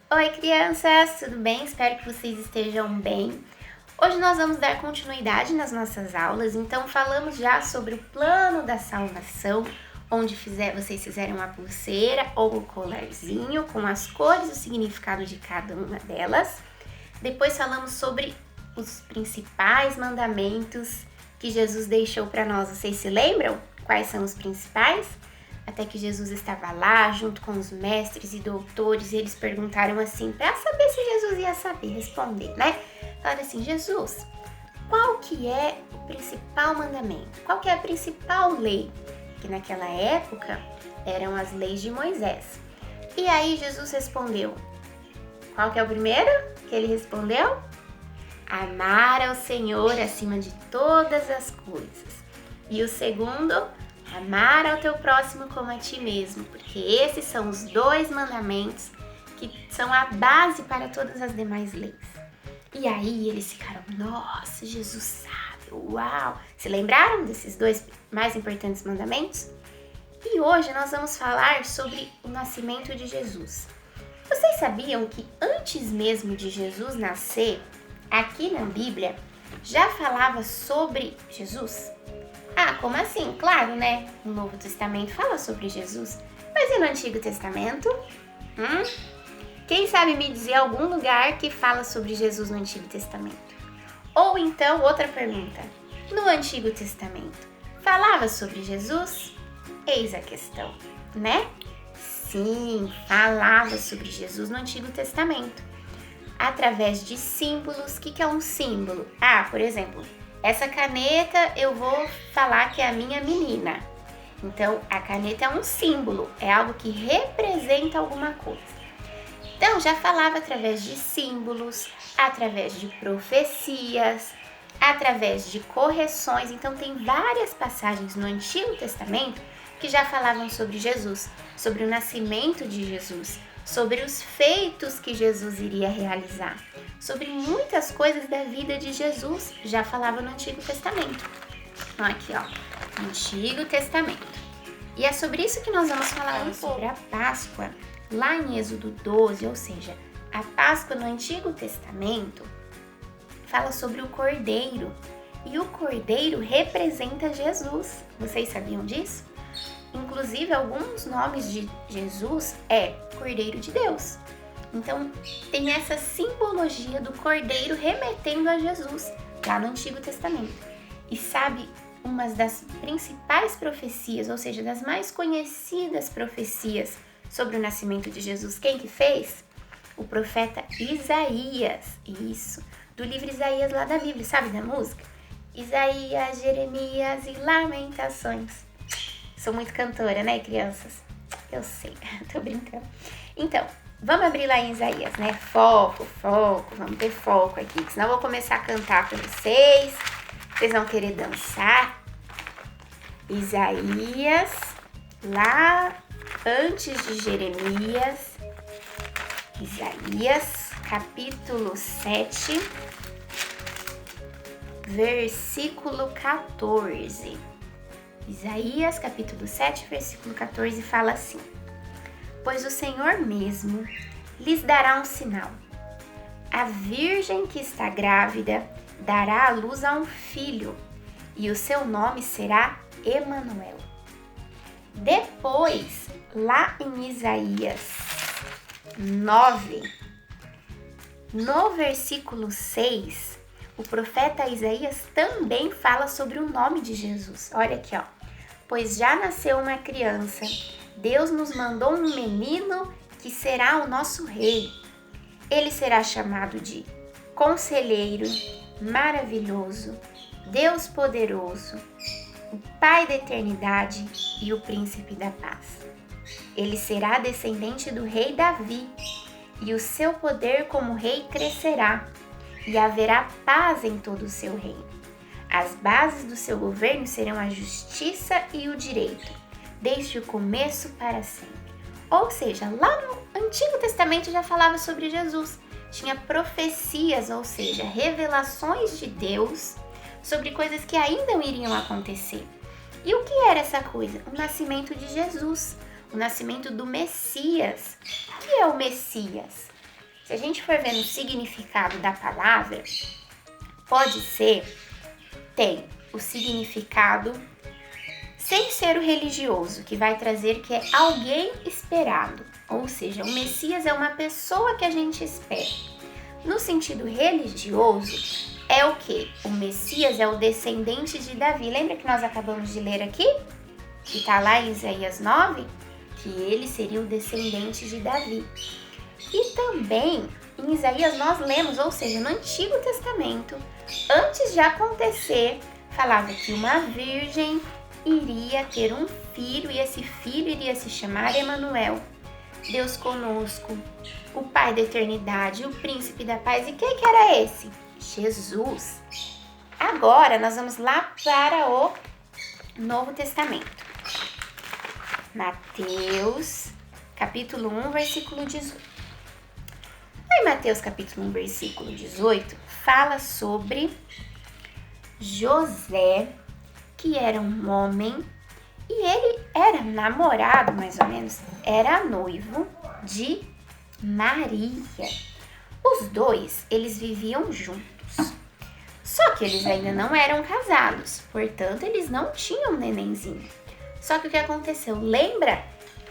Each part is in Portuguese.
Oi, crianças, tudo bem? Espero que vocês estejam bem. Hoje nós vamos dar continuidade nas nossas aulas, então falamos já sobre o plano da salvação, onde vocês fizeram a pulseira ou o colarzinho com as cores e o significado de cada uma delas. Depois falamos sobre os principais mandamentos que Jesus deixou para nós. Vocês se lembram? Quais são os principais? Até que Jesus estava lá, junto com os mestres e doutores, e eles perguntaram assim, para saber se Jesus ia saber responder, né? Falaram assim, Jesus, qual que é o principal mandamento? Qual que é a principal lei? Que naquela época eram as leis de Moisés. E aí Jesus respondeu, qual que é o primeiro que ele respondeu? Amar ao Senhor acima de todas as coisas. E o segundo, amar ao teu próximo como a ti mesmo, porque esses são os dois mandamentos que são a base para todas as demais leis. E aí eles ficaram, nossa, Jesus sabe, uau! Se lembraram desses dois mais importantes mandamentos? E hoje nós vamos falar sobre o nascimento de Jesus. Vocês sabiam que antes mesmo de Jesus nascer, aqui na Bíblia, já falava sobre Jesus? Ah, como assim? Claro, né? O Novo Testamento fala sobre Jesus. Mas e no Antigo Testamento? Quem sabe me dizer algum lugar que fala sobre Jesus no Antigo Testamento? Ou então, outra pergunta. No Antigo Testamento, falava sobre Jesus? Eis a questão, né? Sim, falava sobre Jesus no Antigo Testamento. Através de símbolos. O que é um símbolo? Ah, por exemplo, essa caneta eu vou falar que é a minha menina. Então, a caneta é um símbolo, é algo que representa alguma coisa. Então, já falava através de símbolos, através de profecias, através de correções. Então, tem várias passagens no Antigo Testamento que já falavam sobre Jesus, sobre o nascimento de Jesus, sobre os feitos que Jesus iria realizar, sobre muitas coisas da vida de Jesus, já falava no Antigo Testamento. Então aqui, ó, Antigo Testamento. E é sobre isso que nós vamos falar um pouco. Sobre a Páscoa, lá em Êxodo 12, ou seja, a Páscoa no Antigo Testamento fala sobre o Cordeiro, e o Cordeiro representa Jesus. Vocês sabiam disso? Inclusive, alguns nomes de Jesus é Cordeiro de Deus. Então, tem essa simbologia do Cordeiro remetendo a Jesus, lá no Antigo Testamento. E sabe, uma das principais profecias, ou seja, das mais conhecidas profecias sobre o nascimento de Jesus, quem que fez? O profeta Isaías, isso, do livro Isaías lá da Bíblia, sabe da música? Isaías, Jeremias e Lamentações. Sou muito cantora, né, crianças? Eu sei, tô brincando. Então, vamos abrir lá em Isaías, né? Foco, vamos ter foco aqui, que senão eu vou começar a cantar pra vocês. Vocês vão querer dançar. Isaías, lá antes de Jeremias. Isaías, capítulo 7, versículo 14. Isaías, capítulo 7, versículo 14, fala assim: pois o Senhor mesmo lhes dará um sinal. A virgem que está grávida dará à luz a um filho, e o seu nome será Emanuel. Depois, lá em Isaías 9, no versículo 6, o profeta Isaías também fala sobre o nome de Jesus. Olha aqui, ó. Pois já nasceu uma criança, Deus nos mandou um menino que será o nosso rei. Ele será chamado de Conselheiro, Maravilhoso, Deus Poderoso, o Pai da Eternidade e o Príncipe da Paz. Ele será descendente do rei Davi, e o seu poder como rei crescerá, e haverá paz em todo o seu reino. As bases do seu governo serão a justiça e o direito, desde o começo para sempre. Ou seja, lá no Antigo Testamento já falava sobre Jesus. Tinha profecias, ou seja, revelações de Deus sobre coisas que ainda iriam acontecer. E o que era essa coisa? O nascimento de Jesus, o nascimento do Messias. O que é o Messias? Se a gente for ver no significado da palavra, pode ser, tem o significado sem ser o religioso, que vai trazer que é alguém esperado. Ou seja, o Messias é uma pessoa que a gente espera. No sentido religioso, é o quê? O Messias é o descendente de Davi. Lembra que nós acabamos de ler aqui? Que está lá em Isaías 9? Que ele seria o descendente de Davi. E também, em Isaías nós lemos, ou seja, no Antigo Testamento, antes de acontecer, falava que uma virgem iria ter um filho e esse filho iria se chamar Emanuel, Deus conosco, o Pai da eternidade, o príncipe da paz. E quem que era esse? Jesus. Agora nós vamos lá para o Novo Testamento. Mateus, capítulo 1, versículo 18. Em Mateus, capítulo 1, versículo 18, fala sobre José, que era um homem, e ele era namorado, mais ou menos, era noivo de Maria. Os dois, eles viviam juntos. Só que eles ainda não eram casados, portanto, eles não tinham um nenenzinho. Só que o que aconteceu? Lembra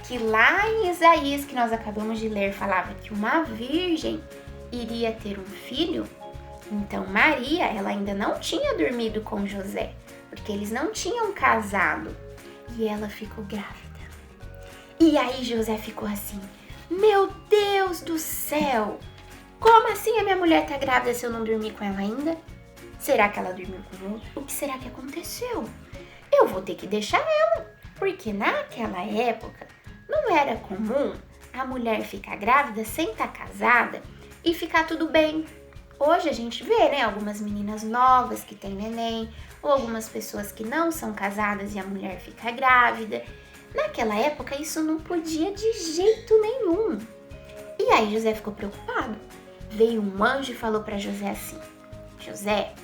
que lá em Isaías, que nós acabamos de ler, falava que uma virgem iria ter um filho? Então, Maria, ela ainda não tinha dormido com José, porque eles não tinham casado. E ela ficou grávida. E aí José ficou assim, meu Deus do céu! Como assim a minha mulher tá grávida se eu não dormir com ela ainda? Será que ela dormiu com outro? O que será que aconteceu? Eu vou ter que deixar ela, porque naquela época não era comum a mulher ficar grávida sem estar casada e ficar tudo bem. Hoje a gente vê, né, algumas meninas novas que têm neném, ou algumas pessoas que não são casadas e a mulher fica grávida. Naquela época isso não podia de jeito nenhum. E aí José ficou preocupado. Veio um anjo e falou para José assim, José,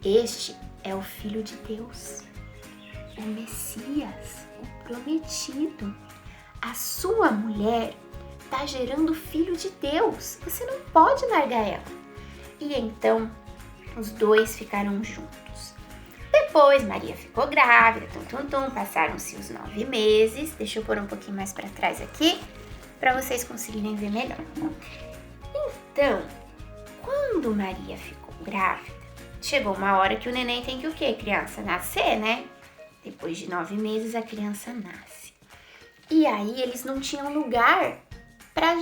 este é o Filho de Deus, o Messias, o prometido. A sua mulher está gerando o Filho de Deus, você não pode largar ela. E então os dois ficaram juntos. Depois Maria ficou grávida, passaram-se os 9 meses. Deixa eu pôr um pouquinho mais para trás aqui, para vocês conseguirem ver melhor. Então, quando Maria ficou grávida, chegou uma hora que o neném tem que o quê, criança? Nascer, né? Depois de 9 meses a criança nasce. E aí eles não tinham lugar para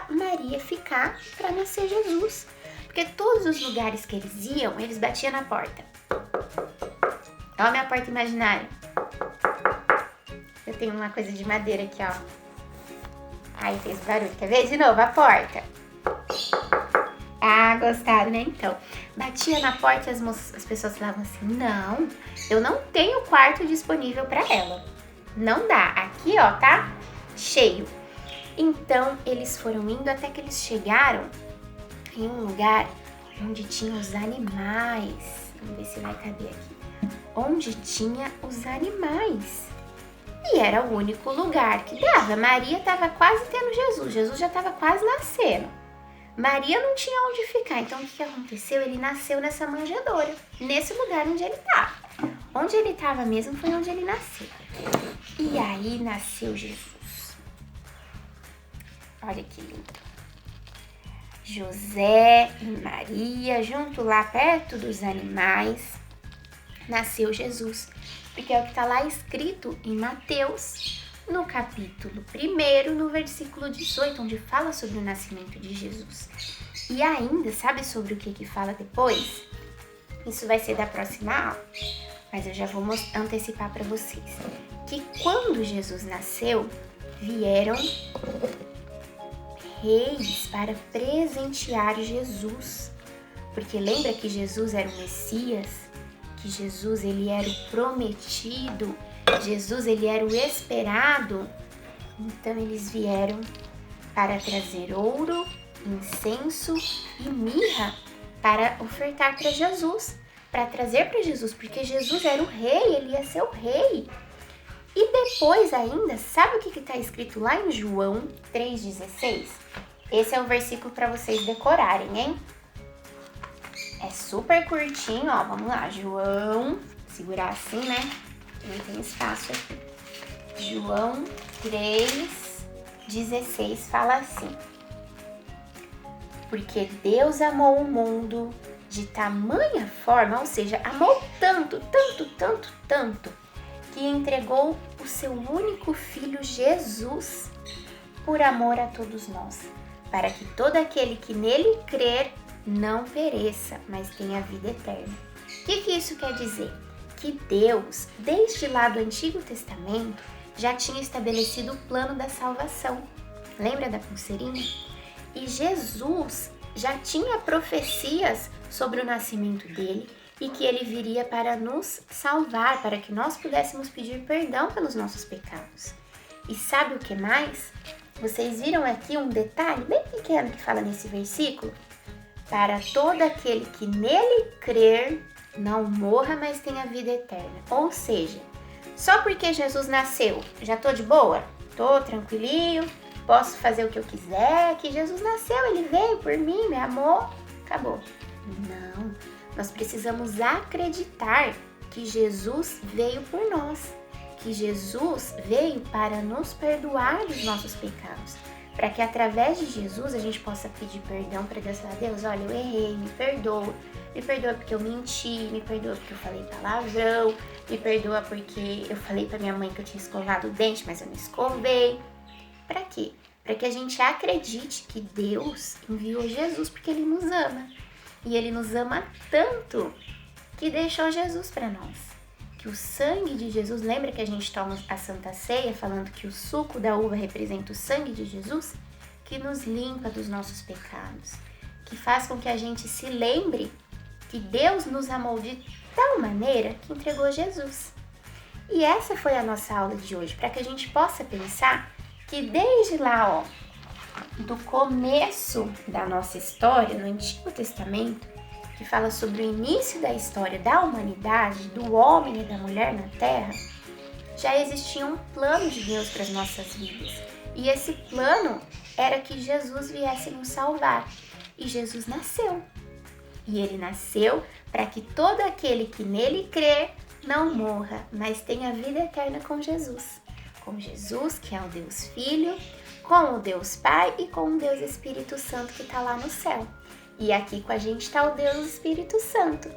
Maria ficar para nascer Jesus. Porque todos os lugares que eles iam, eles batiam na porta. Olha a minha porta imaginária. Eu tenho uma coisa de madeira aqui, ó. Aí fez barulho. Quer ver de novo a porta? Ah, gostaram, né? Então, batia na porta e as pessoas falavam assim, não, eu não tenho quarto disponível para ela. Não dá. Aqui, ó, tá cheio. Então, eles foram indo até que eles chegaram em um lugar onde tinha os animais. Vamos ver se vai caber aqui. Onde tinha os animais. E era o único lugar que dava. Maria estava quase tendo Jesus. Jesus já estava quase nascendo. Maria não tinha onde ficar. Então, o que aconteceu? Ele nasceu nessa manjedoura. Nesse lugar onde ele estava. Onde ele estava mesmo foi onde ele nasceu. E aí nasceu Jesus. Olha que lindo. José e Maria, junto lá perto dos animais, nasceu Jesus. Porque é o que está lá escrito em Mateus, no capítulo 1, no versículo 18, onde fala sobre o nascimento de Jesus. E ainda, sabe sobre o que fala depois? Isso vai ser da próxima aula, mas eu já vou antecipar para vocês. Que quando Jesus nasceu, vieram reis para presentear Jesus. Porque lembra que Jesus era o Messias? Que Jesus, ele era o prometido, Jesus, ele era o esperado. Então eles vieram para trazer ouro, incenso e mirra para ofertar para Jesus, para trazer para Jesus, porque Jesus era o rei, ele ia ser o rei. E depois ainda, sabe o que está escrito lá em João 3,16? Esse é o versículo para vocês decorarem, hein? É super curtinho, ó. Vamos lá, João. Segurar assim, né? Não tem espaço aqui. João 3,16 fala assim: porque Deus amou o mundo de tamanha forma, ou seja, amou tanto, tanto, tanto, tanto, que entregou o seu único filho Jesus por amor a todos nós, para que todo aquele que nele crer não pereça, mas tenha vida eterna. O que isso quer dizer? Que Deus, desde lá do Antigo Testamento, já tinha estabelecido o plano da salvação. Lembra da pulseirinha? E Jesus já tinha profecias sobre o nascimento dele e que ele viria para nos salvar, para que nós pudéssemos pedir perdão pelos nossos pecados. E sabe o que mais? Vocês viram aqui um detalhe bem pequeno que fala nesse versículo? Para todo aquele que nele crer, não morra, mas tenha vida eterna. Ou seja, só porque Jesus nasceu, já tô de boa? Tô tranquilinho, posso fazer o que eu quiser, que Jesus nasceu, ele veio por mim, me amou, acabou. Não, nós precisamos acreditar que Jesus veio por nós, que Jesus veio para nos perdoar dos nossos pecados, para que através de Jesus a gente possa pedir perdão para Deus, falar: Deus, olha, eu errei, me perdoa porque eu menti, me perdoa porque eu falei palavrão, me perdoa porque eu falei para minha mãe que eu tinha escovado o dente, mas eu não escovei. Para quê? Para que a gente acredite que Deus enviou Jesus porque Ele nos ama. E Ele nos ama tanto que deixou Jesus para nós. Que o sangue de Jesus, lembra que a gente toma a Santa Ceia falando que o suco da uva representa o sangue de Jesus? Que nos limpa dos nossos pecados, que faz com que a gente se lembre que Deus nos amou de tal maneira que entregou Jesus. E essa foi a nossa aula de hoje, para que a gente possa pensar que desde lá, do começo da nossa história, no Antigo Testamento, que fala sobre o início da história da humanidade, do homem e da mulher na Terra, já existia um plano de Deus para as nossas vidas. E esse plano era que Jesus viesse nos salvar. E Jesus nasceu. E ele nasceu para que todo aquele que nele crer não morra, mas tenha vida eterna com Jesus. Com Jesus, que é o Deus Filho, com o Deus Pai e com o Deus Espírito Santo que está lá no céu. E aqui com a gente está o Deus Espírito Santo,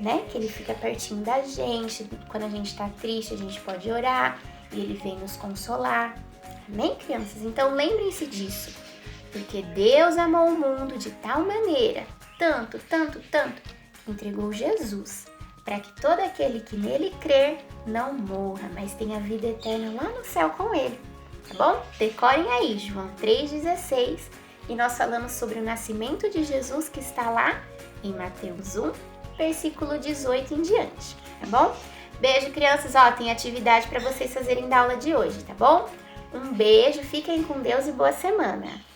né? Que ele fica pertinho da gente. Quando a gente está triste, a gente pode orar e ele vem nos consolar. Amém, crianças? Então lembrem-se disso. Porque Deus amou o mundo de tal maneira, tanto, tanto, tanto, que entregou Jesus, para que todo aquele que nele crer não morra, mas tenha vida eterna lá no céu com ele. Tá bom? Decorem aí, João 3,16. E nós falamos sobre o nascimento de Jesus que está lá em Mateus 1, versículo 18 em diante, tá bom? Beijo, crianças. Tem atividade para vocês fazerem da aula de hoje, tá bom? Um beijo, fiquem com Deus e boa semana!